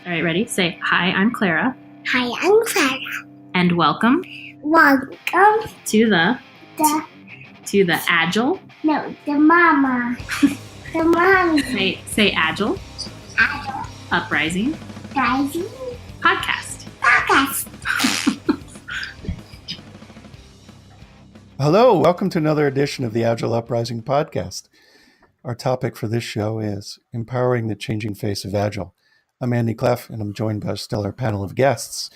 All right, ready? Say, hi, I'm Clara. Hi, I'm Clara. And welcome Welcome to the Agile. No, the mama. The mama. Say Agile Agile Uprising Uprising podcast. Hello, welcome to another edition of the Agile Uprising podcast. Our topic for this show is empowering the changing face of Agile. I'm Andy Cleff, and I'm joined by a stellar panel of guests.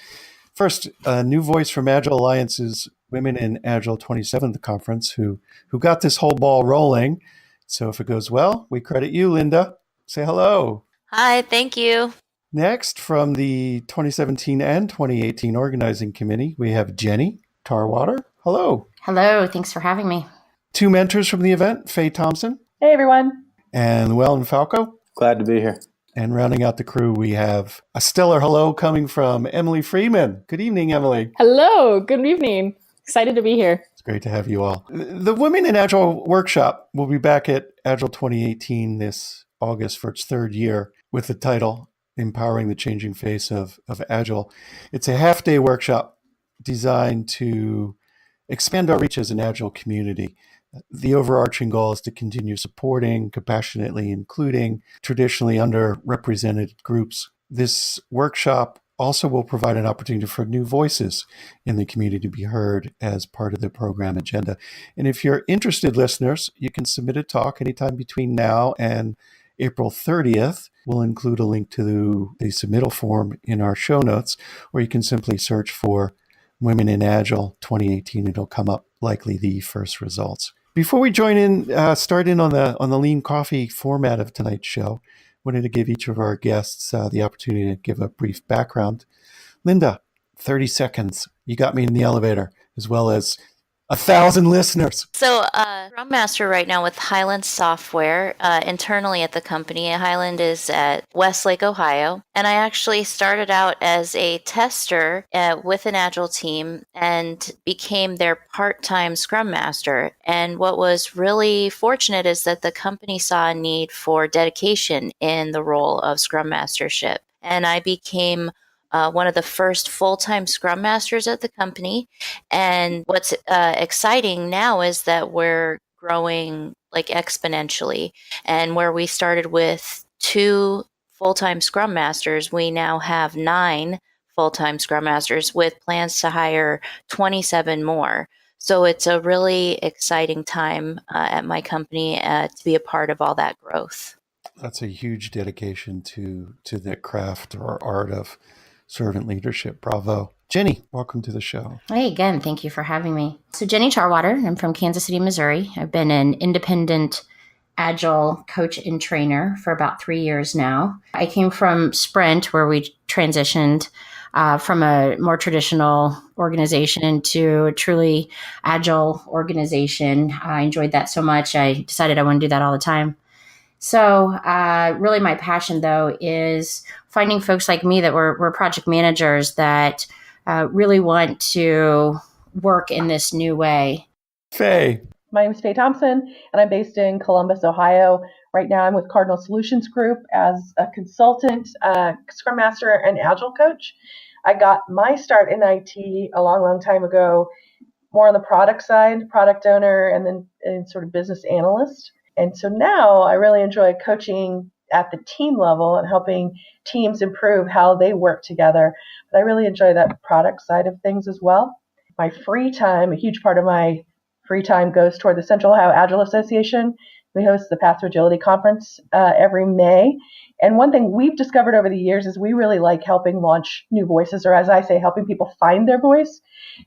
First, a new voice from Agile Alliance's Women in Agile 27th conference who got this whole ball rolling. So if it goes well, we credit you, Linda. Say hello. Hi, thank you. Next, from the 2017 and 2018 organizing committee, we have Jenny Tarwater. Hello. Hello, thanks for having me. Two mentors from the event, Faye Thompson. Hey, everyone. And Llewellyn Falco. Glad to be here. And rounding out the crew, we have a stellar hello coming from Emily Freeman. Good evening, Emily. Hello. Good evening. Excited to be here. It's great to have you all. The Women in Agile workshop will be back at Agile 2018 this August for its third year with the title Empowering the Changing Face of Agile. It's a half-day workshop designed to expand our reach as an Agile community. The overarching goal is to continue supporting, compassionately including traditionally underrepresented groups. This workshop also will provide an opportunity for new voices in the community to be heard as part of the program agenda. And if you're interested, listeners, you can submit a talk anytime between now and April 30th. We'll include a link to the submittal form in our show notes, or you can simply search for Women in Agile 2018. It'll come up likely the first results. Before we start in on the lean coffee format of tonight's show, I wanted to give each of our guests the opportunity to give a brief background. Linda, 30 seconds. You got me in the elevator, as well as 1,000 listeners. So, Scrum Master right now with Highland Software internally at the company. Highland is at Westlake, Ohio. And I actually started out as a tester with an Agile team and became their part-time Scrum Master. And what was really fortunate is that the company saw a need for dedication in the role of Scrum Mastership. And I became one of the first full-time Scrum Masters at the company. And what's exciting now is that we're growing like exponentially. And where we started with 2 full-time Scrum Masters, we now have 9 full-time Scrum Masters with plans to hire 27 more. So it's a really exciting time at my company to be a part of all that growth. That's a huge dedication to the craft or art of servant leadership. Bravo. Jenny, welcome to the show. Hey, again, thank you for having me. So Jenny Tarwater, I'm from Kansas City, Missouri. I've been an independent Agile coach and trainer for about 3 years now. I came from Sprint, where we transitioned from a more traditional organization to a truly Agile organization. I enjoyed that so much, I decided I want to do that all the time. So really my passion, though, is finding folks like me that were project managers that really want to work in this new way. Faye. My name is Faye Thompson, and I'm based in Columbus, Ohio. Right now I'm with Cardinal Solutions Group as a consultant, Scrum Master, and Agile coach. I got my start in IT a long time ago, more on the product side, product owner, and then sort of business analyst. And so now I really enjoy coaching at the team level and helping teams improve how they work together. But I really enjoy that product side of things as well. My free time, a huge part of my free time goes toward the Central Ohio Agile Association. We host the Path to Agility Conference every May. And one thing we've discovered over the years is we really like helping launch new voices, or as I say, helping people find their voice.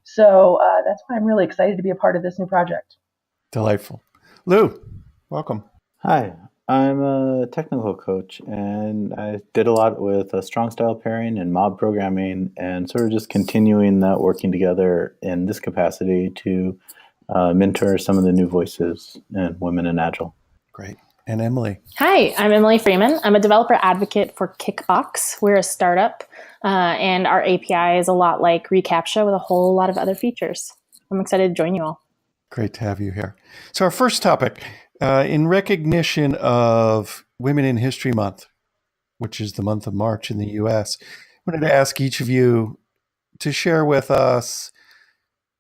So that's why I'm really excited to be a part of this new project. Delightful. Lou, welcome. Hi, I'm a technical coach, and I did a lot with strong style pairing and mob programming, and sort of just continuing that working together in this capacity to mentor some of the new voices and Women in Agile. Great. And Emily. Hi, I'm Emily Freeman. I'm a developer advocate for Kickbox. We're a startup, and our API is a lot like reCAPTCHA with a whole lot of other features. I'm excited to join you all. Great to have you here. So our first topic, in recognition of Women in History Month, which is the month of March in the US. I wanted to ask each of you to share with us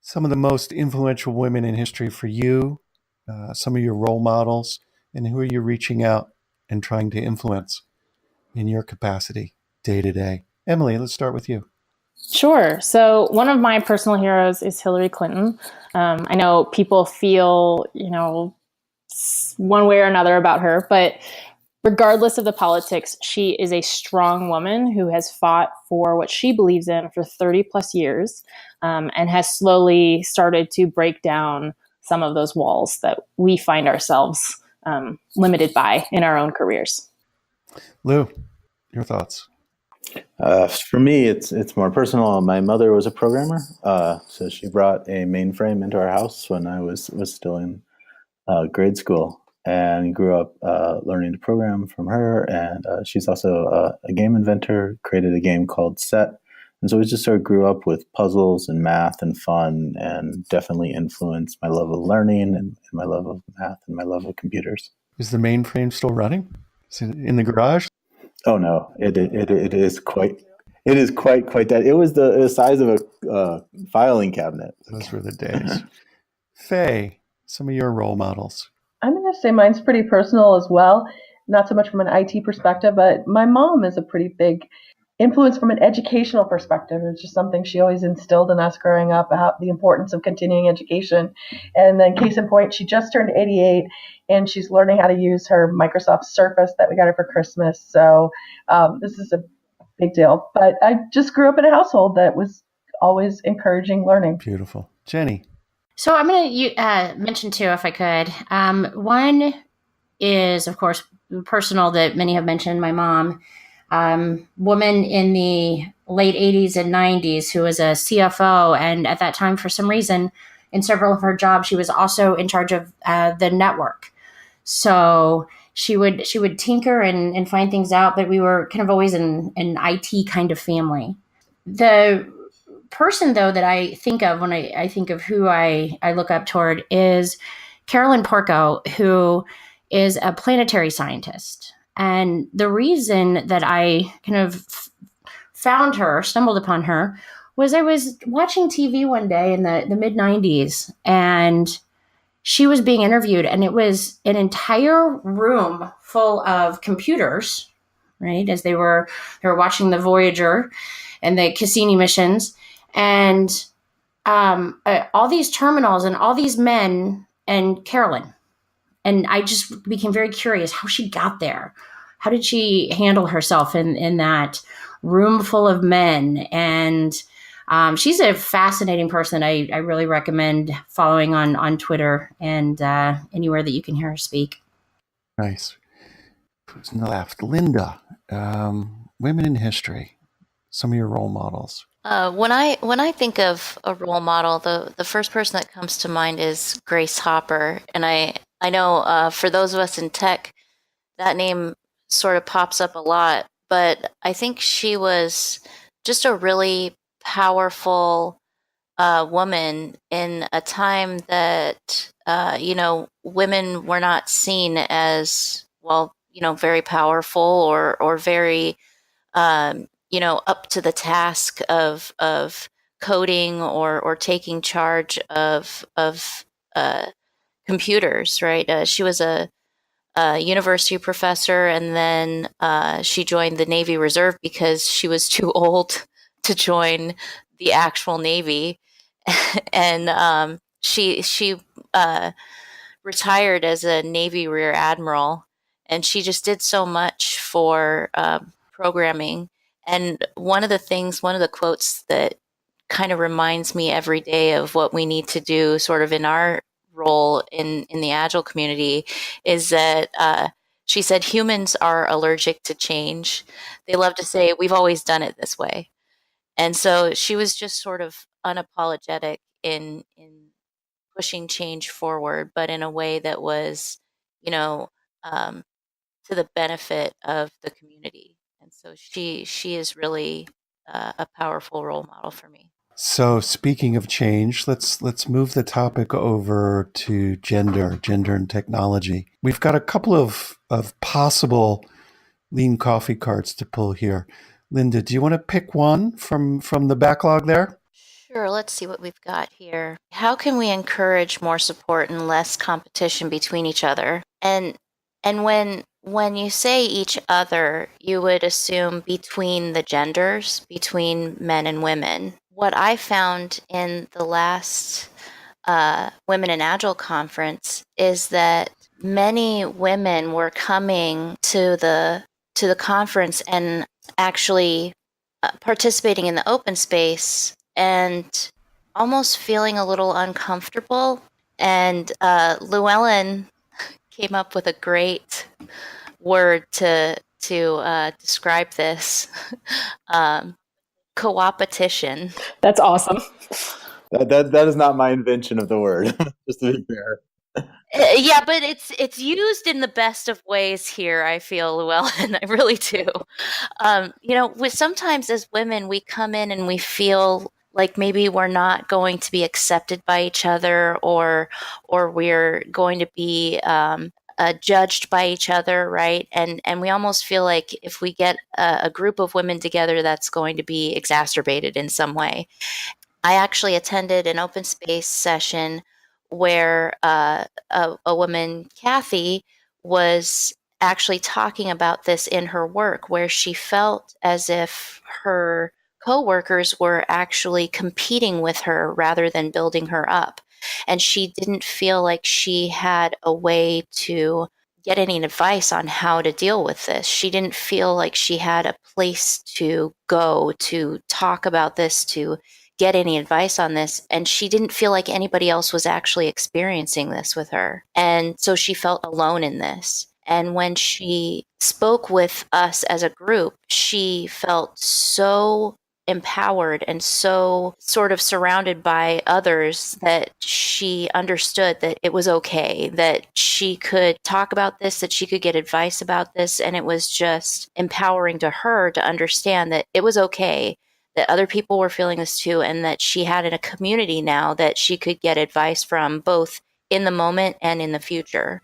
some of the most influential women in history for you, some of your role models, and who are you reaching out and trying to influence in your capacity day to day. Emily, let's start with you. Sure. So one of my personal heroes is Hillary Clinton. I know people feel, one way or another about her, but regardless of the politics, she is a strong woman who has fought for what she believes in for 30 plus years, and has slowly started to break down some of those walls that we find ourselves limited by in our own careers. Lou, your thoughts? For me, it's more personal. My mother was a programmer, so she brought a mainframe into our house when I was still in grade school, and grew up learning to program from her. And she's also a game inventor, created a game called Set. And so we just sort of grew up with puzzles and math and fun, and definitely influenced my love of learning and my love of math and my love of computers. Is the mainframe still running? Is it in the garage? Oh no, it is quite that. It was the size of a filing cabinet. Those were the days. Faye, some of your role models. I'm going to say mine's pretty personal as well. Not so much from an IT perspective, but my mom is a pretty big influence from an educational perspective. It's just something she always instilled in us growing up about the importance of continuing education. And then case in point, she just turned 88 and she's learning how to use her Microsoft Surface that we got her for Christmas. So this is a big deal. But I just grew up in a household that was always encouraging learning. Beautiful. Jenny. So I'm going to mention two, if I could. One is, of course, personal that many have mentioned, my mom. Woman in the late 80s and 90s who was a CFO. And at that time, for some reason, in several of her jobs, she was also in charge of the network. So she would tinker and find things out, but we were kind of always an IT kind of family. The person, though, that I think of when I think of who I look up toward is Carolyn Porco, who is a planetary scientist. And the reason that I kind of stumbled upon her, was I was watching TV one day in the mid 90s, and she was being interviewed, and it was an entire room full of computers, right? As they were watching the Voyager and the Cassini missions, and all these terminals and all these men and Carolyn. And I just became very curious how she got there. How did she handle herself in that room full of men? And she's a fascinating person. I really recommend following on Twitter and anywhere that you can hear her speak. Nice. Who's left? Linda. Women in history. Some of your role models. When I think of a role model, the first person that comes to mind is Grace Hopper. And I know for those of us in tech, that name sort of pops up a lot. But I think she was just a really powerful woman in a time that, women were not seen as, very powerful or very, up to the task of coding or taking charge of computers, right? She was a university professor, and then she joined the Navy Reserve because she was too old to join the actual Navy, and she retired as a Navy Rear Admiral, and she just did so much for programming. And one of the quotes that kind of reminds me every day of what we need to do sort of in our role in the Agile community is that she said, humans are allergic to change. They love to say, we've always done it this way. And so she was just sort of unapologetic in pushing change forward, but in a way that was, to the benefit of the community. And so she is really a powerful role model for me. So speaking of change, let's move the topic over to gender and technology. We've got a couple of possible lean coffee cards to pull here. Linda, do you want to pick one from the backlog there? Sure, let's see what we've got here. How can we encourage more support and less competition between each other? And when you say each other, you would assume between the genders, between men and women. What I found in the last Women in Agile conference is that many women were coming to the conference and actually participating in the open space and almost feeling a little uncomfortable. And Llewellyn came up with a great word to describe this. Co-opetition. That's awesome. That is not my invention of the word, just to be fair. Yeah, but it's used in the best of ways here, I feel, Llewellyn. I really do. Sometimes as women, we come in and we feel like maybe we're not going to be accepted by each other, or we're going to be judged by each other, right? And we almost feel like if we get a group of women together, that's going to be exacerbated in some way. I actually attended an open space session where a woman, Kathy, was actually talking about this in her work, where she felt as if her coworkers were actually competing with her rather than building her up. And she didn't feel like she had a way to get any advice on how to deal with this. She didn't feel like she had a place to go to talk about this, to get any advice on this. And she didn't feel like anybody else was actually experiencing this with her. And so she felt alone in this. And when she spoke with us as a group, she felt so empowered and so sort of surrounded by others that she understood that it was okay, that she could talk about this, that she could get advice about this. And it was just empowering to her to understand that it was okay, that other people were feeling this too, and that she had in a community now that she could get advice from, both in the moment and in the future.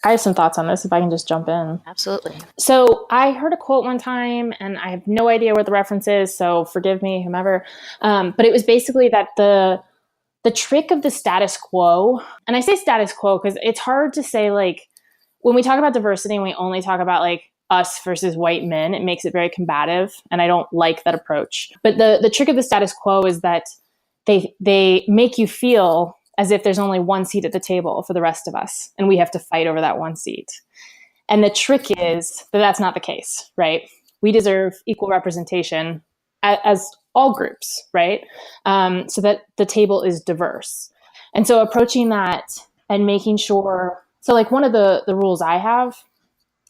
I have some thoughts on this if I can just jump in. Absolutely. So I heard a quote one time, and I have no idea what the reference is, so forgive me, whomever. But it was basically that the trick of the status quo, and I say status quo because it's hard to say, like, when we talk about diversity and we only talk about like us versus white men, it makes it very combative, and I don't like that approach. But the trick of the status quo is that they make you feel as if there's only one seat at the table for the rest of us, and we have to fight over that one seat. And the trick is that that's not the case, right? We deserve equal representation as all groups, right? So that the table is diverse. And so approaching that and making sure, so like one of the rules I have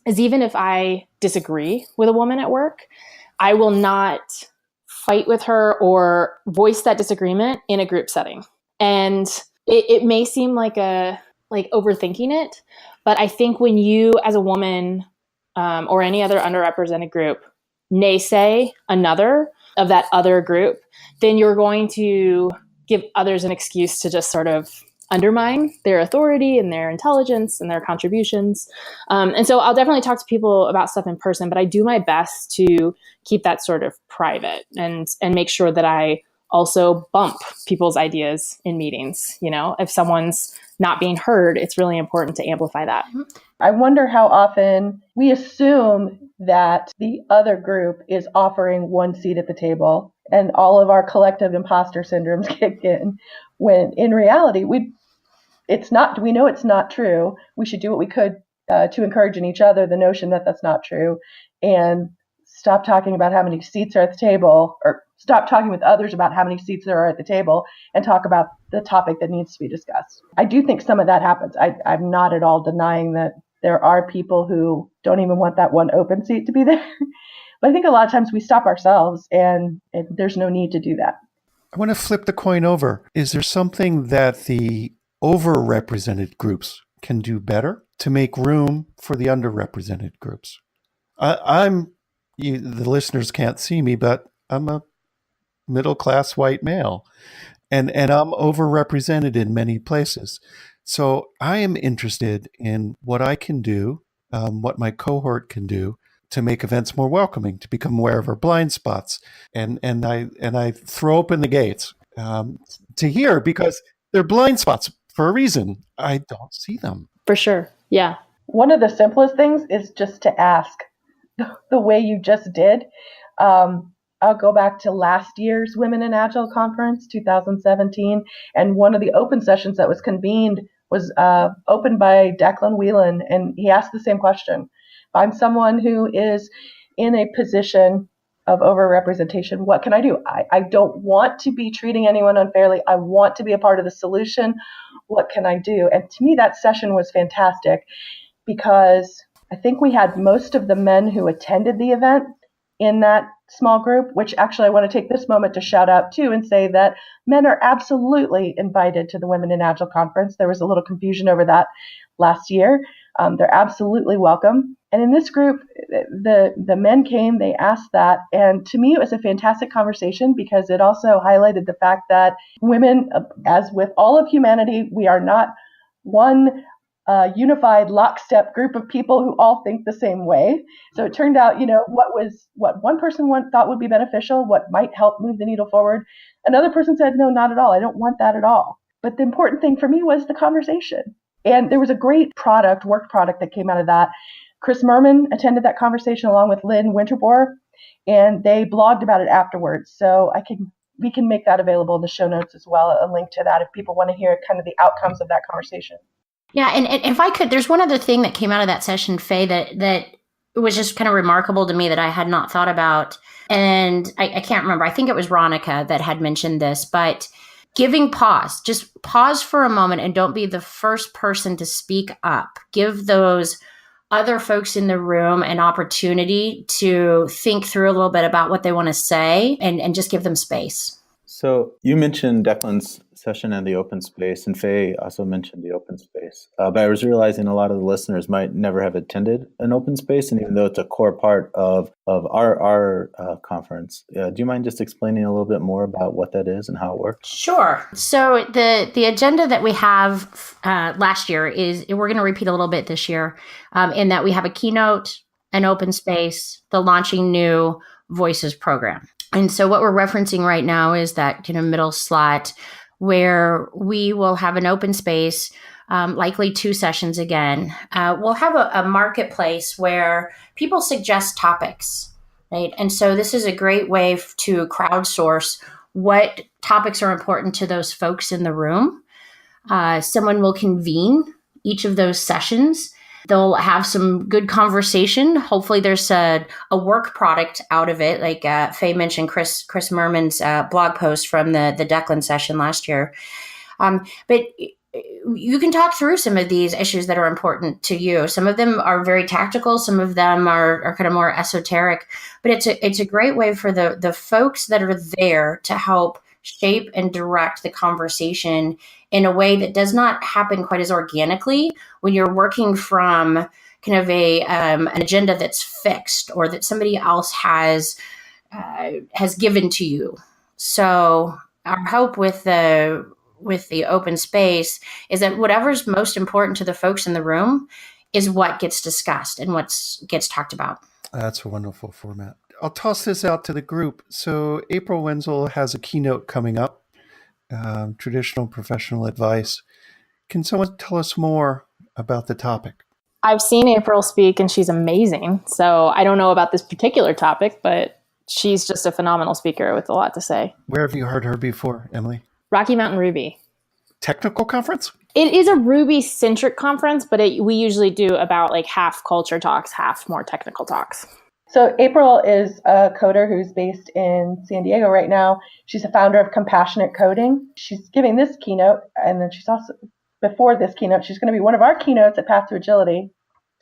is, even if I disagree with a woman at work, I will not fight with her or voice that disagreement in a group setting. And it may seem like overthinking it, but I think when you as a woman or any other underrepresented group naysay another of that other group, then you're going to give others an excuse to just sort of undermine their authority and their intelligence and their contributions. And so I'll definitely talk to people about stuff in person, but I do my best to keep that sort of private and make sure that I also bump people's ideas in meetings. You know, if someone's not being heard, it's really important to amplify that. I wonder how often we assume that the other group is offering one seat at the table and all of our collective imposter syndromes kick in, when in reality, we know it's not true. We should do what we could to encourage in each other the notion that that's not true, and stop talking about how many seats are at the table, or stop talking with others about how many seats there are at the table, and talk about the topic that needs to be discussed. I do think some of that happens. I'm not at all denying that there are people who don't even want that one open seat to be there. But I think a lot of times we stop ourselves, and there's no need to do that. I want to flip the coin over. Is there something that the overrepresented groups can do better to make room for the underrepresented groups? The listeners can't see me, but I'm a middle-class white male, and I'm overrepresented in many places. So I am interested in what I can do, what my cohort can do to make events more welcoming, to become aware of our blind spots. And I throw open the gates to hear, because they're blind spots for a reason. I don't see them. For sure. Yeah. One of the simplest things is just to ask the way you just did. I'll go back to last year's Women in Agile conference, 2017, and one of the open sessions that was convened was opened by Declan Whelan, and he asked the same question. If I'm someone who is in a position of overrepresentation, what can I do? I don't want to be treating anyone unfairly. I want to be a part of the solution. What can I do? And to me, that session was fantastic, because I think we had most of the men who attended the event in that small group, which actually I want to take this moment to shout out too and say that men are absolutely invited to the Women in Agile conference. There was a little confusion over that last year. They're absolutely welcome. And in this group, the men came, they asked that. And to me, it was a fantastic conversation, because it also highlighted the fact that women, as with all of humanity, we are not one unified lockstep group of people who all think the same way. So it turned out, what one person thought would be beneficial, what might help move the needle forward, another person said, no, not at all. I don't want that at all. But the important thing for me was the conversation. And there was a great work product that came out of that. Chris Merman attended that conversation along with Lynn Winterbohr, and they blogged about it afterwards. So we can make that available in the show notes as well, a link to that if people want to hear kind of the outcomes of that conversation. Yeah, and if I could, there's one other thing that came out of that session, Faye, that was just kind of remarkable to me that I had not thought about. And I can't remember. I think it was Ronica that had mentioned this, but giving pause. Just pause for a moment and don't be the first person to speak up. Give those other folks in the room an opportunity to think through a little bit about what they want to say, and just give them space. So you mentioned Declan's session and the open space, and Faye also mentioned the open space. But I was realizing a lot of the listeners might never have attended an open space, and even though it's a core part of our conference, do you mind just explaining a little bit more about what that is and how it works? Sure. So the agenda that we have last year is, we're going to repeat a little bit this year, in that we have a keynote, an open space, the Launching New Voices program. And so what we're referencing right now is that middle slot, where we will have an open space, likely 2 sessions again. We'll have a marketplace where people suggest topics, right? And so this is a great way to crowdsource what topics are important to those folks in the room. Someone will convene each of those sessions. They'll have some good conversation. Hopefully there's a work product out of it. Like Faye mentioned Chris Merman's blog post from the Declan session last year. But you can talk through some of these issues that are important to you. Some of them are very tactical. Some of them are kind of more esoteric. But it's a great way for the folks that are there to help shape and direct the conversation in a way that does not happen quite as organically when you're working from kind of an agenda that's fixed or that somebody else has given to you. So our hope with the open space is that whatever's most important to the folks in the room is what gets discussed and what gets talked about. That's a wonderful format. I'll toss this out to the group. So April Wenzel has a keynote coming up, traditional professional advice. Can someone tell us more about the topic? I've seen April speak and she's amazing. So I don't know about this particular topic, but she's just a phenomenal speaker with a lot to say. Where have you heard her before, Emily? Rocky Mountain Ruby. Technical conference? It is a Ruby-centric conference, but we usually do about like half culture talks, half more technical talks. So April is a coder who's based in San Diego right now. She's a founder of Compassionate Coding. She's giving this keynote, and then she's also, before this keynote, she's going to be one of our keynotes at Path to Agility.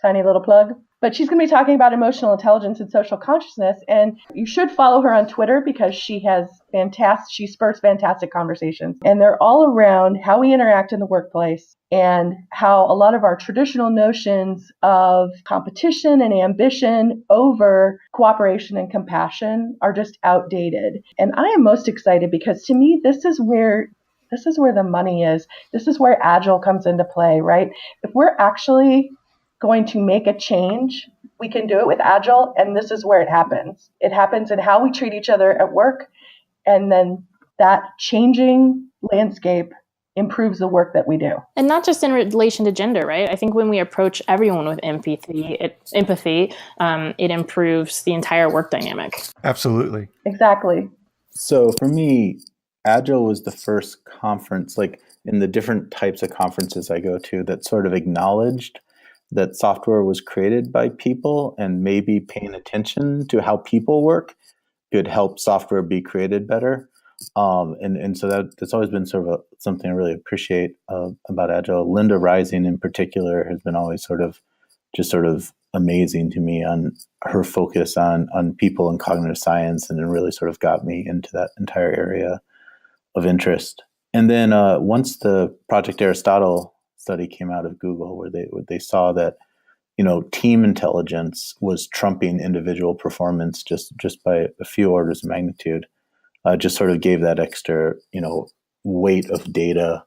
Tiny little plug. But she's going to be talking about emotional intelligence and social consciousness. And you should follow her on Twitter because she spurs fantastic conversations. And they're all around how we interact in the workplace and how a lot of our traditional notions of competition and ambition over cooperation and compassion are just outdated. And I am most excited because to me, this is where the money is. This is where Agile comes into play, right? If we're actually going to make a change We can do it with Agile, and this is where it happens. It happens in how we treat each other at work, and then that changing landscape improves the work that we do. And not just in relation to gender, right? I think when we approach everyone with empathy, it improves the entire work dynamic. Absolutely. Exactly. So for me, Agile was the first conference, like in the different types of conferences I go to, that sort of acknowledged that software was created by people, and maybe paying attention to how people work could help software be created better. And so that's always been sort of something I really appreciate about Agile. Linda Rising in particular has been always sort of amazing to me on her focus on people and cognitive science, and it really sort of got me into that entire area of interest. And then once the Project Aristotle study came out of Google, where they saw that team intelligence was trumping individual performance just by a few orders of magnitude, just sort of gave that extra weight of data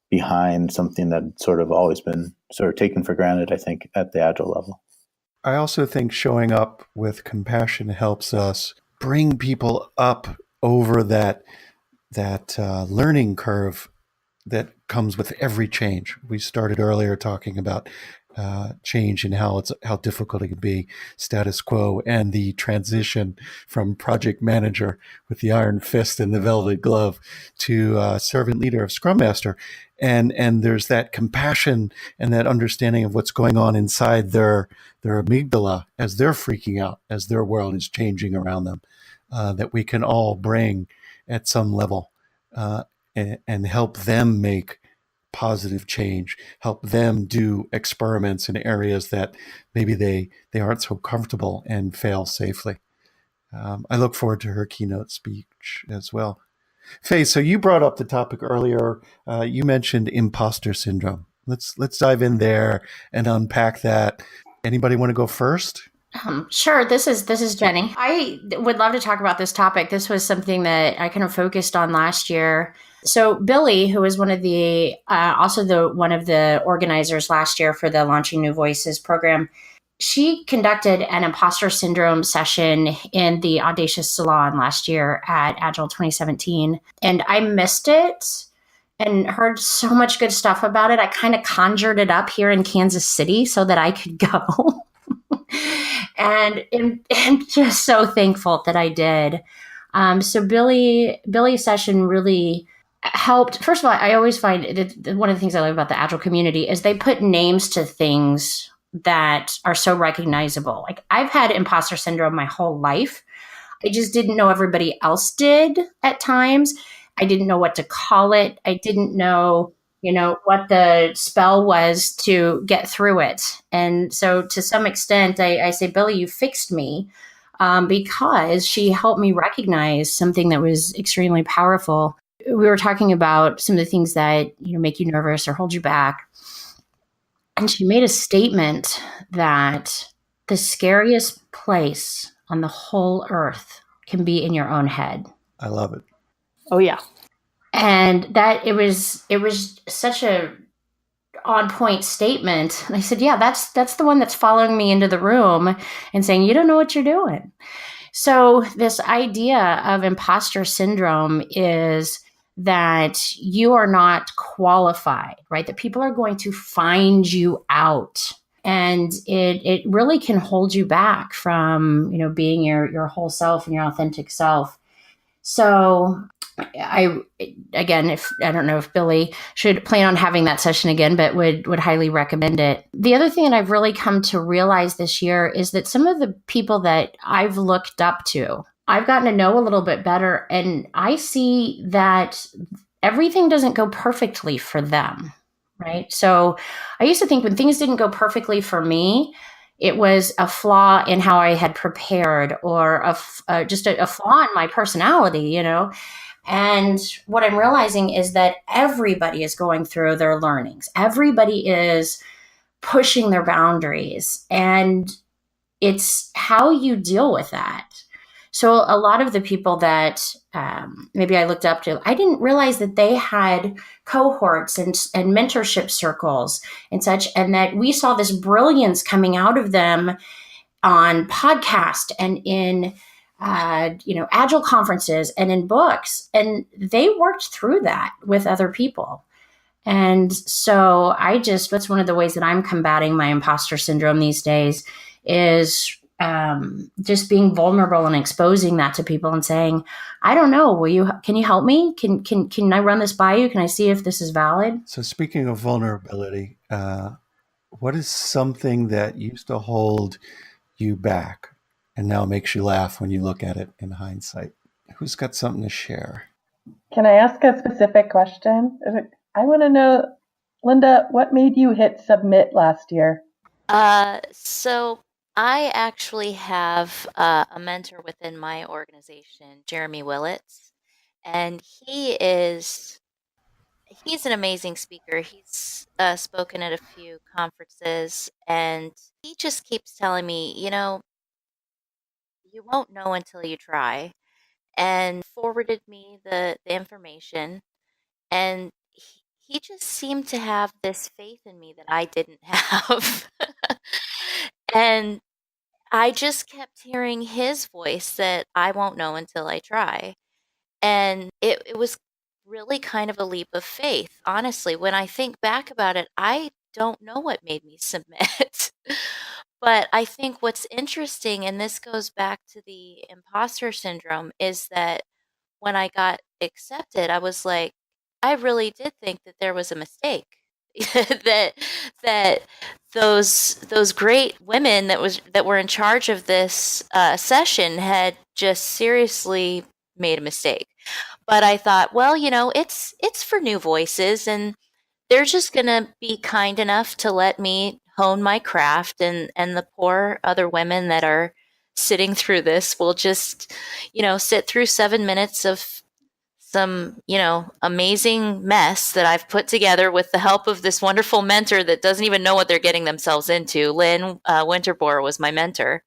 behind something that sort of always been sort of taken for granted, I think, at the Agile level. I also think showing up with compassion helps us bring people up over that learning curve that comes with every change. We started earlier talking about change and how difficult it can be, status quo, and the transition from project manager with the iron fist and the velvet glove to servant leader of Scrum Master. And there's that compassion and that understanding of what's going on inside their amygdala as they're freaking out, as their world is changing around them, that we can all bring at some level and help them make positive change, help them do experiments in areas that maybe they aren't so comfortable and fail safely. I look forward to her keynote speech as well. Faye, so you brought up the topic earlier. You mentioned imposter syndrome. Let's dive in there and unpack that. Anybody want to go first? Sure. This is Jenny. I would love to talk about this topic. This was something that I kind of focused on last year. So Billy, who was one of the organizers last year for the Launching New Voices program, she conducted an imposter syndrome session in the Audacious Salon last year at Agile 2017, and I missed it and heard so much good stuff about it. I kind of conjured it up here in Kansas City so that I could go. And I'm just so thankful that I did. So Billy's session really helped. First of all, I always find that one of the things I love about the Agile community is they put names to things that are so recognizable. Like, I've had imposter syndrome my whole life. I just didn't know everybody else did at times. I didn't know what to call it. I didn't know what the spell was to get through it. And so to some extent, I say, Billy, you fixed me, because she helped me recognize something that was extremely powerful. We were talking about some of the things that make you nervous or hold you back. And she made a statement that the scariest place on the whole earth can be in your own head. I love it. Oh, yeah. And that it was such a on point statement. And I said, yeah, that's the one that's following me into the room and saying, you don't know what you're doing. So this idea of imposter syndrome is that you are not qualified, right? That people are going to find you out. And it really can hold you back from, being your whole self and your authentic self. So I don't know if Billy should plan on having that session again, but would highly recommend it. The other thing that I've really come to realize this year is that some of the people that I've looked up to, I've gotten to know a little bit better, and I see that everything doesn't go perfectly for them, right? So I used to think when things didn't go perfectly for me, it was a flaw in how I had prepared, or just a flaw in my personality, And what I'm realizing is that everybody is going through their learnings. Everybody is pushing their boundaries, and it's how you deal with that. So a lot of the people that maybe I looked up to, I didn't realize that they had cohorts and mentorship circles and such, and that we saw this brilliance coming out of them. on podcast and in Agile conferences and in books, and they worked through that with other people. And so that's one of the ways that I'm combating my imposter syndrome these days is just being vulnerable and exposing that to people and saying, I don't know, can you help me? Can I run this by you? Can I see if this is valid? So speaking of vulnerability, what is something that used to hold you back and now makes you laugh when you look at it in hindsight? Who's got something to share? Can I ask a specific question? I want to know, Linda, what made you hit submit last year? So I actually have a mentor within my organization, Jeremy Willits, and he's an amazing speaker. He's spoken at a few conferences, and he just keeps telling me, you won't know until you try, and forwarded me the information, and he just seemed to have this faith in me that I didn't have. And I just kept hearing his voice that I won't know until I try. And it was really kind of a leap of faith. Honestly, when I think back about it, I don't know what made me submit. But I think what's interesting, and this goes back to the imposter syndrome, is that when I got accepted, I was like, I really did think that there was a mistake. that that those great women that were in charge of this session had just seriously made a mistake. But I thought, well, it's for new voices, and they're just gonna be kind enough to let me hone my craft, and the poor other women that are sitting through this will just, sit through 7 minutes of some, amazing mess that I've put together with the help of this wonderful mentor that doesn't even know what they're getting themselves into. Lynn Winterbor was my mentor.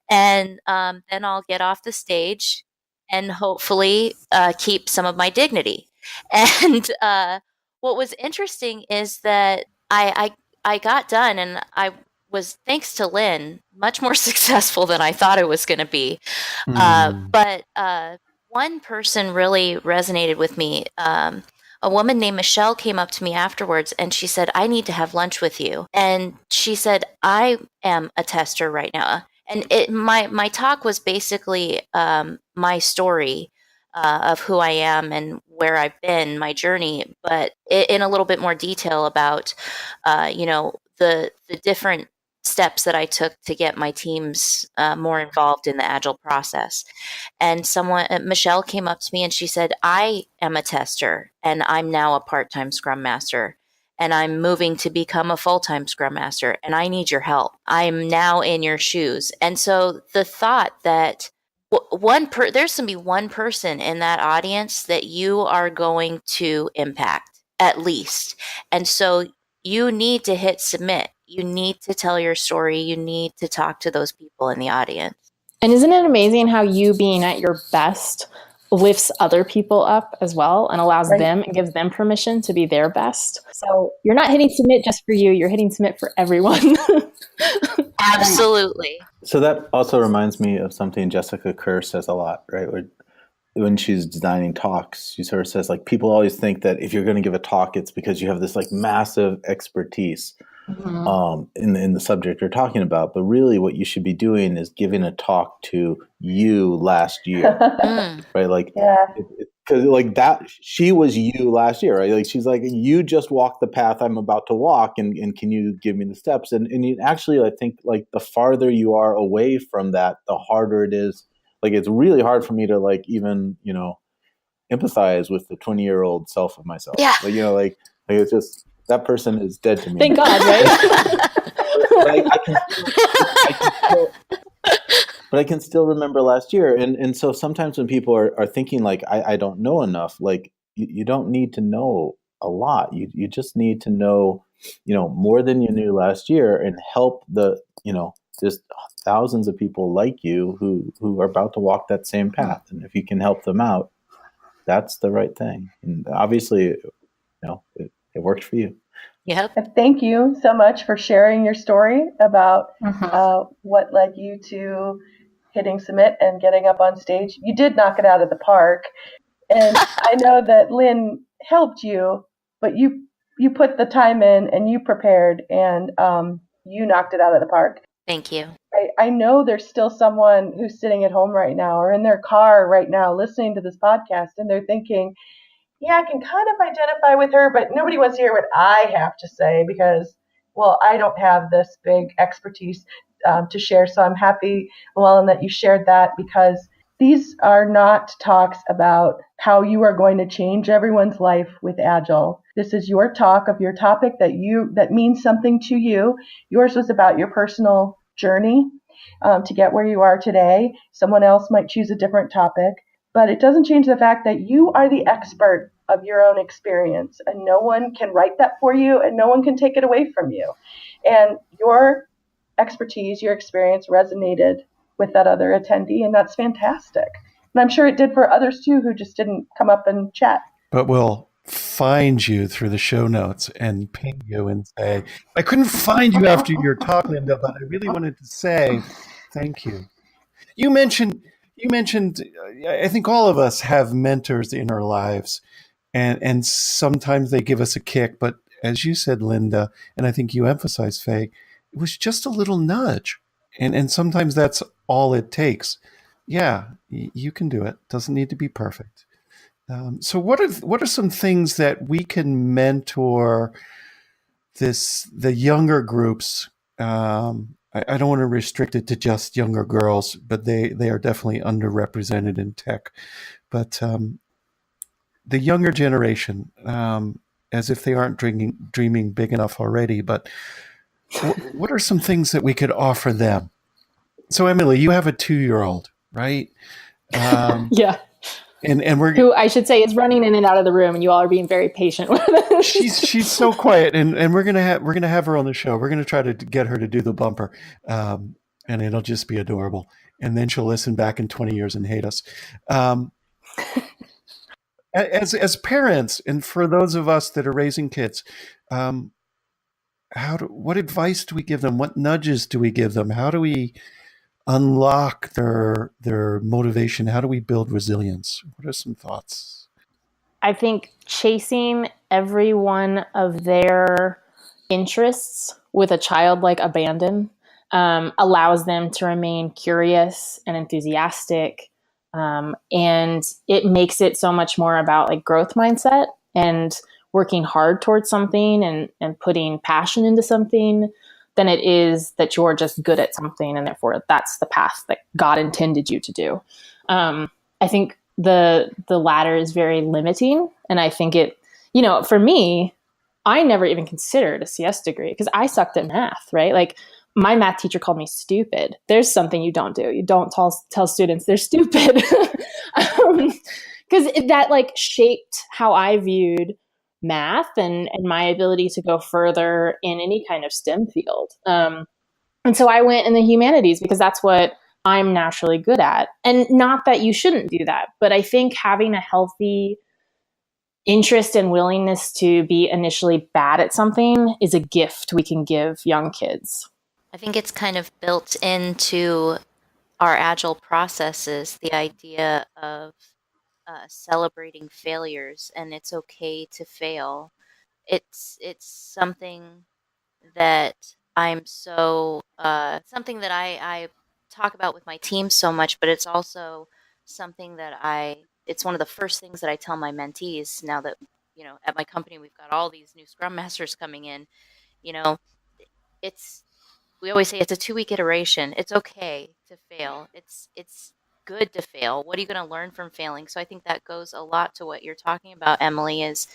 And then I'll get off the stage and hopefully keep some of my dignity. And what was interesting is that I got done, and I was, thanks to Lynn, much more successful than I thought it was going to be. But one person really resonated with me. A woman named Michelle came up to me afterwards, and she said, I need to have lunch with you. And she said, I am a tester right now. And my talk was basically my story of who I am and where I've been, my journey, but in a little bit more detail about, the different steps that I took to get my teams more involved in the Agile process. And Michelle came up to me and she said, I am a tester and I'm now a part-time Scrum Master. And I'm moving to become a full-time Scrum Master, and I need your help. I'm now in your shoes. And so the thought that there's going to be one person in that audience that you are going to impact, at least. And so you need to hit submit. You need to tell your story. You need to talk to those people in the audience. And isn't it amazing how you being at your best lifts other people up as well and allows them and gives them permission to be their best? So you're not hitting submit just for you, you're hitting submit for everyone. Absolutely. So that also reminds me of something Jessica Kerr says a lot, right? When she's designing talks, she sort of says, like, people always think that if you're going to give a talk, it's because you have this like massive expertise in the subject you're talking about. But really what you should be doing is giving a talk to you last year, right? Like, because like that, she was you last year, right? Like, she's like, you just walked the path I'm about to walk, and can you give me the steps? And actually, I think like the farther you are away from that, the harder it is. Like, it's really hard for me to like even, empathize with the 20-year-old self of myself. Yeah. Like it's just, that person is dead to me. Thank God, right? But I can still remember last year. And so sometimes when people are thinking like, I don't know enough, like you don't need to know a lot. You just need to know, more than you knew last year, and help the, just thousands of people like you who are about to walk that same path. And if you can help them out, that's the right thing. And obviously, it worked for you. Yep. And thank you so much for sharing your story about what led you to hitting submit and getting up on stage. You did knock it out of the park. And I know that Lynn helped you, but you put the time in and you prepared and you knocked it out of the park. Thank you. I know there's still someone who's sitting at home right now or in their car right now listening to this podcast, and they're thinking, yeah, I can kind of identify with her, but nobody wants to hear what I have to say because, well, I don't have this big expertise to share. So I'm happy, Llewellyn, that you shared that, because these are not talks about how you are going to change everyone's life with Agile. This is your talk of your topic that means something to you. Yours was about your personal journey to get where you are today. Someone else might choose a different topic. But it doesn't change the fact that you are the expert of your own experience, and no one can write that for you, and no one can take it away from you. And your expertise, your experience resonated with that other attendee, and that's fantastic. And I'm sure it did for others too who just didn't come up and chat. But we'll find you through the show notes and ping you and say, I couldn't find you after your talk, Linda, but I really wanted to say thank you. You mentioned, I think all of us have mentors in our lives, and sometimes they give us a kick. But as you said, Linda, and I think you emphasized, Faye, it was just a little nudge. And sometimes that's all it takes. Yeah, you can do it. Doesn't need to be perfect. So what are some things that we can mentor the younger groups? I don't want to restrict it to just younger girls, but they are definitely underrepresented in tech. But the younger generation, as if they aren't dreaming big enough already. But what are some things that we could offer them? So, Emily, you have a 2-year-old, right? Yeah. And we're Who I should say is running in and out of the room, and you all are being very patient with it. she's so quiet, and we're gonna have her on the show. We're gonna try to get her to do the bumper, and it'll just be adorable. And then she'll listen back in 20 years and hate us. As parents, and for those of us that are raising kids, what advice do we give them? What nudges do we give them? How do we unlock their motivation? How do we build resilience? What are some thoughts? I think chasing every one of their interests with a childlike abandon allows them to remain curious and enthusiastic. And it makes it so much more about like growth mindset and working hard towards something and putting passion into something than it is that you're just good at something and therefore that's the path that God intended you to do. I think the latter is very limiting, and I think it, for me, I never even considered a CS degree because I sucked at math, right? Like my math teacher called me stupid. There's something you don't do. You don't tell students they're stupid. Because that like shaped how I viewed math and my ability to go further in any kind of STEM field. And so I went in the humanities because that's what I'm naturally good at. And not that you shouldn't do that, but I think having a healthy interest and willingness to be initially bad at something is a gift we can give young kids. I think it's kind of built into our Agile processes, the idea of celebrating failures, and it's okay to fail. It's something that I'm so something that I talk about with my team so much, but it's also something that it's one of the first things that I tell my mentees now that, at my company, we've got all these new Scrum Masters coming in, we always say it's a 2-week iteration. It's okay to fail. It's good to fail. What are you going to learn from failing? So I think that goes a lot to what you're talking about, Emily, is,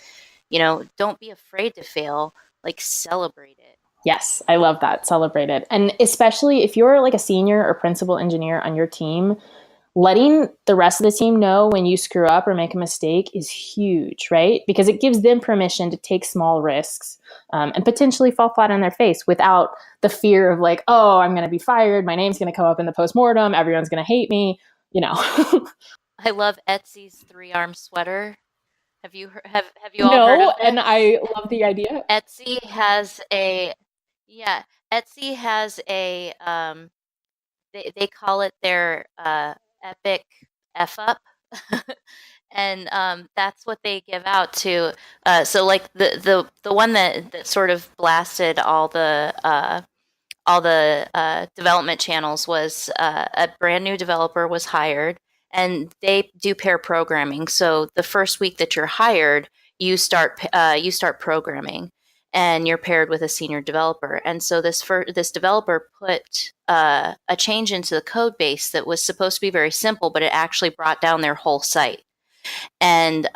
don't be afraid to fail, like celebrate it. Yes, I love that. Celebrate it. And especially if you're like a senior or principal engineer on your team, letting the rest of the team know when you screw up or make a mistake is huge, right? Because it gives them permission to take small risks and potentially fall flat on their face without the fear of like, oh, I'm going to be fired. My name's going to come up in the postmortem. Everyone's going to hate me, I love Etsy's 3-arm sweater. Have you have you all heard No, of this? and I love the idea. Etsy has a yeah, Etsy has a they call it their epic F up. And that's what they give out to so like the one that sort of blasted all the development channels was a brand new developer was hired, and they do pair programming. So the first week that you're hired, you start programming, and you're paired with a senior developer. And so this developer put a change into the code base that was supposed to be very simple, but it actually brought down their whole site. And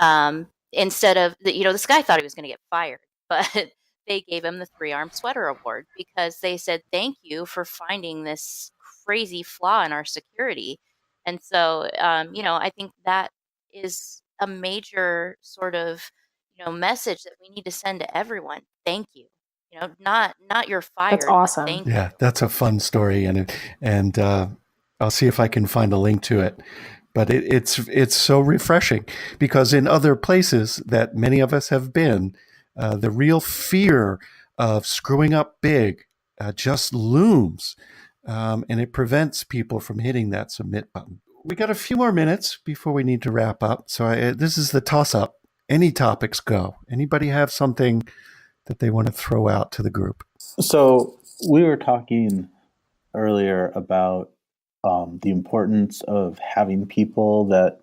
instead of this guy thought he was going to get fired, but they gave him the 3-arm sweater award because they said thank you for finding this crazy flaw in our security. And so I think that is a major sort of message that we need to send to everyone. Thank you. Not you're That's fired, but awesome. thank you. Yeah, that's a fun story, and I'll see if I can find a link to it. But it's so refreshing because in other places that many of us have been, the real fear of screwing up big just looms, and it prevents people from hitting that submit button. We got a few more minutes before we need to wrap up. So this is the toss-up. Any topics go. Anybody have something that they want to throw out to the group? So we were talking earlier about the importance of having people that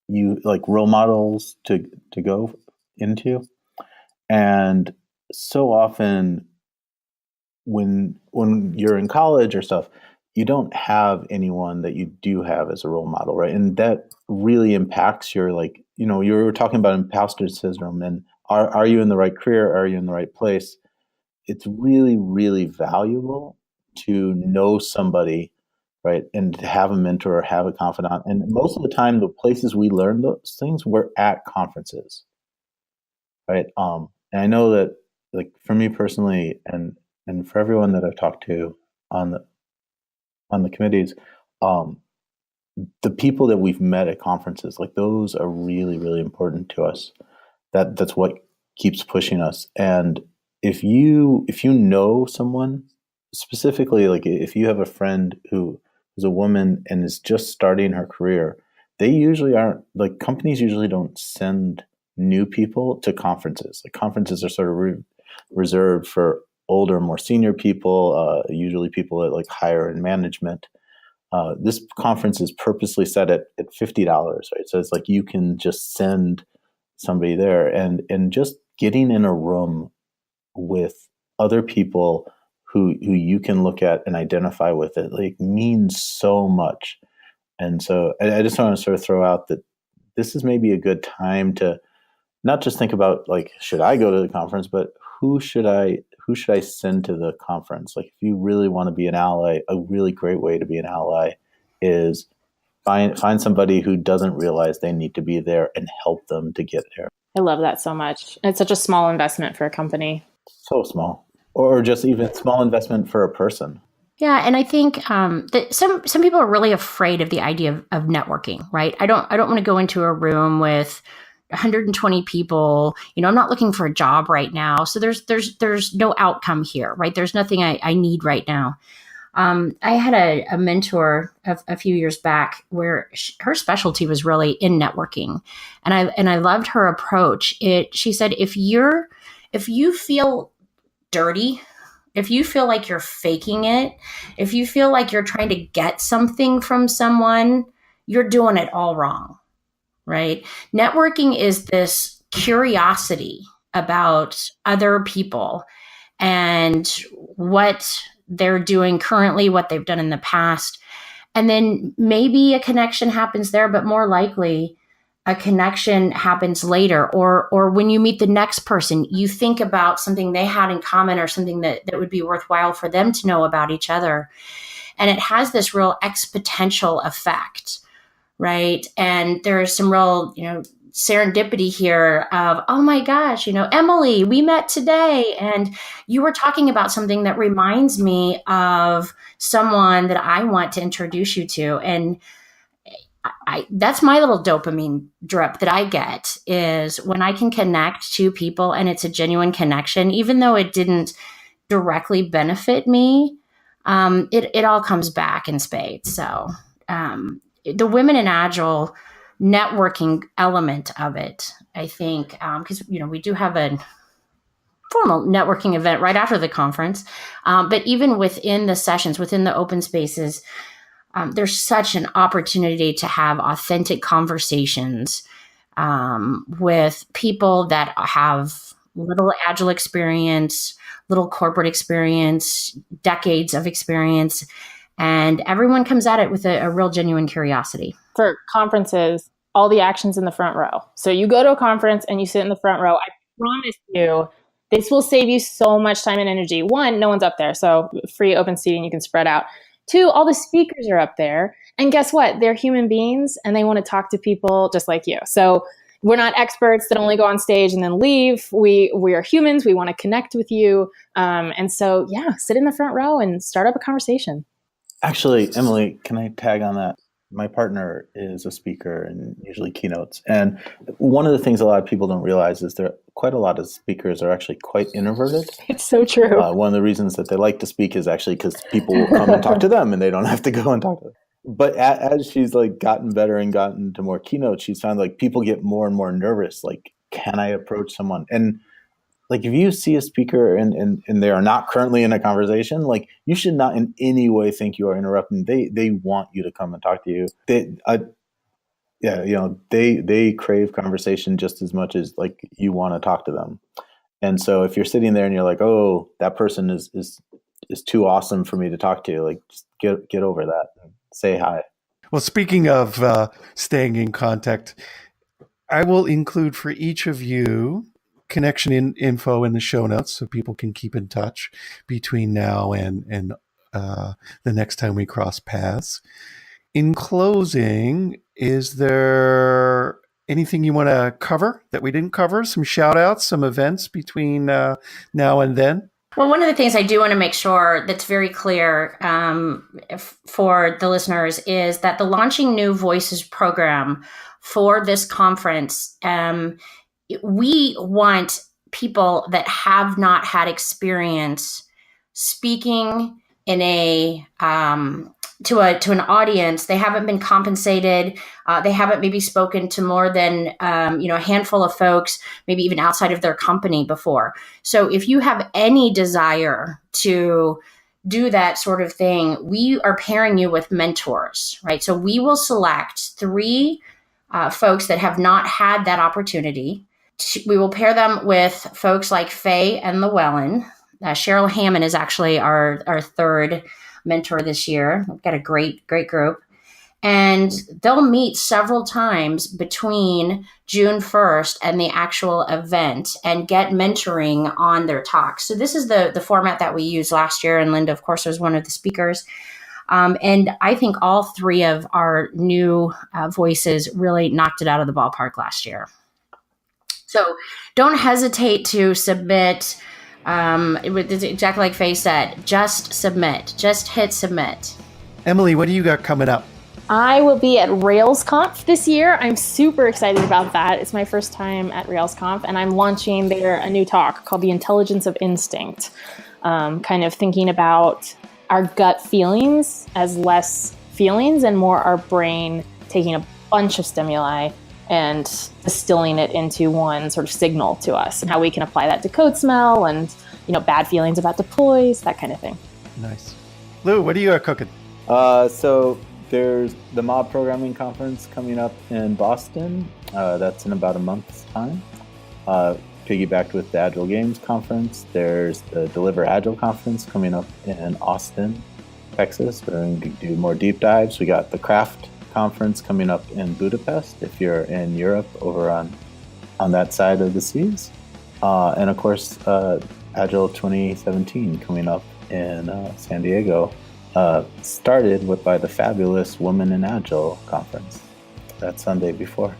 you like role models to go into, and so often when you're in college or stuff, you don't have anyone that you do have as a role model, right? And that really impacts your you were talking about imposter syndrome, and are you in the right career? Are you in the right place? It's really, really valuable to know somebody, right? And to have a mentor or have a confidant. And most of the time, the places we learn those things, we're at conferences, right? And I know that, like for me personally, and for everyone that I've talked to on the committees, the people that we've met at conferences, like those are really, really important to us. That's what keeps pushing us. And if you know someone specifically, like if you have a friend who is a woman and is just starting her career, they usually aren't, like companies usually don't send new people to conferences. Like conferences are sort of reserved for older, more senior people, usually people at like higher in management. This conference is purposely set at $50, right? So it's like you can just send somebody there, and just getting in a room with other people who you can look at and identify with it like means so much. And so I just want to sort of throw out that this is maybe a good time to not just think about like, should I go to the conference, but who should I send to the conference? Like if you really want to be an ally, a really great way to be an ally is find somebody who doesn't realize they need to be there and help them to get there. I love that so much. It's such a small investment for a company. So small, or just even small investment for a person. Yeah, and I think that some people are really afraid of the idea of networking, right? I don't want to go into a room with 120 people. I'm not looking for a job right now, so there's no outcome here, right? There's nothing I need right now. I had a mentor a few years back where her specialty was really in networking, and I loved her approach. She said, if you feel dirty, if you feel like you're faking it, if you feel like you're trying to get something from someone, you're doing it all wrong, right? Networking is this curiosity about other people and what they're doing currently, what they've done in the past. And then maybe a connection happens there, but more likely a connection happens later, or when you meet the next person, you think about something they had in common or something that would be worthwhile for them to know about each other. And it has this real exponential effect, right? And there's some real, serendipity here of, oh my gosh, Emily, we met today and you were talking about something that reminds me of someone that I want to introduce you to. And that's my little dopamine drip that I get, is when I can connect to people and it's a genuine connection, even though it didn't directly benefit me. It all comes back in spades. So the Women in Agile networking element of it, I think, because we do have a formal networking event right after the conference, but even within the sessions, within the open spaces, there's such an opportunity to have authentic conversations with people that have little Agile experience, little corporate experience, decades of experience, and everyone comes at it with a real genuine curiosity. For conferences, all the action's in the front row. So you go to a conference and you sit in the front row. I promise you, this will save you so much time and energy. One, no one's up there, so free open seating, you can spread out. Two, all the speakers are up there. And guess what? They're human beings and they want to talk to people just like you. So we're not experts that only go on stage and then leave. We are humans. We want to connect with you. And so, yeah, sit in the front row and start up a conversation. Actually, Emily, can I tag on that? My partner is a speaker and usually keynotes. And one of the things a lot of people don't realize is there quite a lot of speakers are actually quite introverted. It's so true. One of the reasons that they like to speak is actually because people will come and talk to them and they don't have to go and talk to them. But as she's like gotten better and gotten to more keynotes, she's found like people get more and more nervous. Like, can I approach someone? And like, if you see a speaker and they are not currently in a conversation, like, you should not in any way think you are interrupting. They want you to come and talk to you. They crave conversation just as much as like you want to talk to them. And so if you're sitting there and you're like, oh, that person is too awesome for me to talk to, like, just get over that and say hi. Well, speaking of staying in contact, I will include for each of you connection info in the show notes so people can keep in touch between now and the next time we cross paths. In closing, is there anything you want to cover that we didn't cover? Some shout outs, some events between now and then? Well, one of the things I do want to make sure that's very clear for the listeners is that the Launching New Voices program for this conference, we want people that have not had experience speaking in to an audience. They haven't been compensated. They haven't maybe spoken to more than a handful of folks, maybe even outside of their company before. So if you have any desire to do that sort of thing, we are pairing you with mentors, right? So we will select 3 folks that have not had that opportunity. We will pair them with folks like Faye and Llewellyn. Cheryl Hammond is actually our 3rd mentor this year. We've got a great group. And they'll meet several times between June 1st and the actual event and get mentoring on their talks. So this is the format that we used last year. And Linda, of course, was one of the speakers. And I think all 3 of our new voices really knocked it out of the ballpark last year. So don't hesitate to submit. It's exactly like Faye said, just submit. Just hit submit. Emily, what do you got coming up? I will be at RailsConf this year. I'm super excited about that. It's my first time at RailsConf, and I'm launching there a new talk called The Intelligence of Instinct, kind of thinking about our gut feelings as less feelings and more our brain taking a bunch of stimuli and distilling it into one sort of signal to us, and how we can apply that to code smell and, bad feelings about deploys, that kind of thing. Nice. Lou, what are you cooking? So there's the Mob Programming Conference coming up in Boston. That's in about a month's time. Piggybacked with the Agile Games Conference. There's the Deliver Agile Conference coming up in Austin, Texas. We're going to do more deep dives. We got the Craft Conference coming up in Budapest if you're in Europe, over on that side of the seas. And of course, Agile 2017 coming up in San Diego, started by the fabulous Women in Agile conference that Sunday before.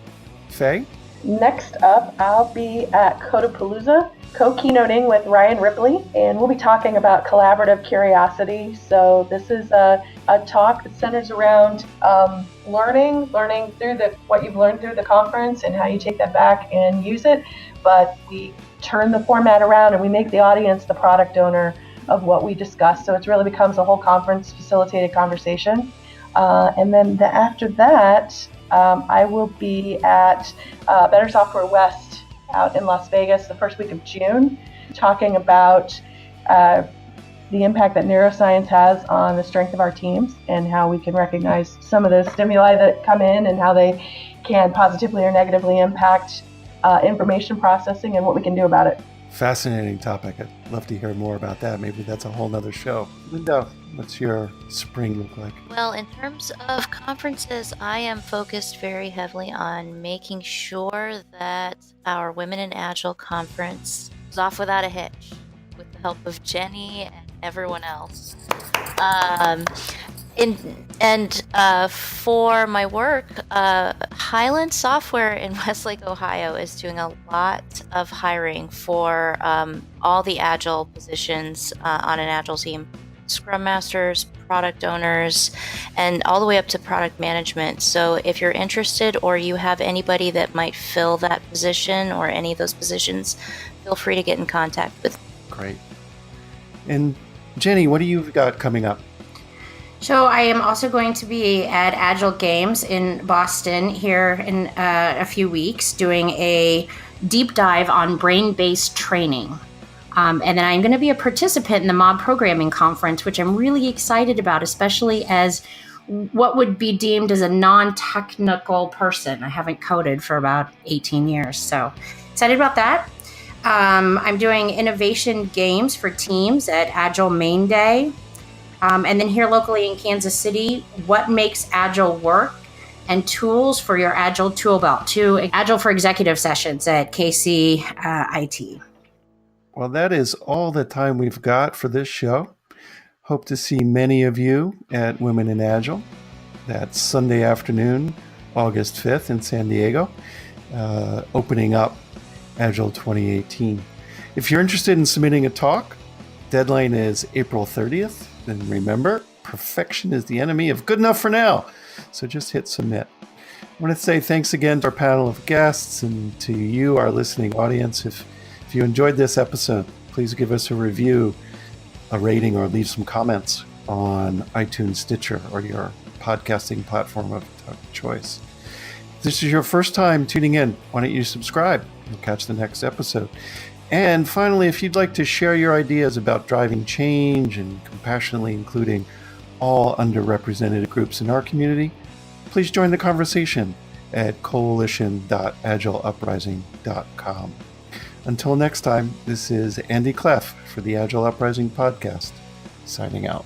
Faye? Next up, I'll be at Codapalooza co-keynoting with Ryan Ripley, and we'll be talking about collaborative curiosity. So this is a talk that centers around learning through what you've learned through the conference and how you take that back and use it. But we turn the format around and we make the audience the product owner of what we discuss. So it really becomes a whole conference facilitated conversation. And then after that, I will be at Better Software West out in Las Vegas the first week of June, talking about the impact that neuroscience has on the strength of our teams and how we can recognize some of the stimuli that come in and how they can positively or negatively impact information processing and what we can do about it. Fascinating topic. I'd love to hear more about that. Maybe that's a whole nother show. Linda, what's your spring look like? Well, in terms of conferences, I am focused very heavily on making sure that our Women in Agile conference is off without a hitch with the help of Jenny and everyone else. For my work, Highland Software in Westlake, Ohio is doing a lot of hiring for all the Agile positions on an Agile team. Scrum Masters, product owners, and all the way up to product management. So if you're interested or you have anybody that might fill that position or any of those positions, feel free to get in contact with me. Great. And Jenny, what do you got coming up? So I am also going to be at Agile Games in Boston here in a few weeks, doing a deep dive on brain-based training. And then I'm going to be a participant in the Mob Programming Conference, which I'm really excited about, especially as what would be deemed as a non-technical person. I haven't coded for about 18 years, so excited about that. I'm doing innovation games for teams at Agile Main Day. And then here locally in Kansas City, what makes Agile work and tools for your Agile tool belt. 2 Agile for Executive sessions at KC IT. Well, that is all the time we've got for this show. Hope to see many of you at Women in Agile. That's Sunday afternoon, August 5th in San Diego, opening up Agile 2018. If you're interested in submitting a talk, deadline is April 30th. And remember, perfection is the enemy of good enough for now. So just hit submit. I want to say thanks again to our panel of guests and to you, our listening audience. If you enjoyed this episode, please give us a review, a rating, or leave some comments on iTunes, Stitcher, or your podcasting platform of choice. If this is your first time tuning in, why don't you subscribe? You'll catch the next episode. And finally, if you'd like to share your ideas about driving change and compassionately including all underrepresented groups in our community, please join the conversation at coalition.agileuprising.com. Until next time, this is Andy Cleff for the Agile Uprising podcast, signing out.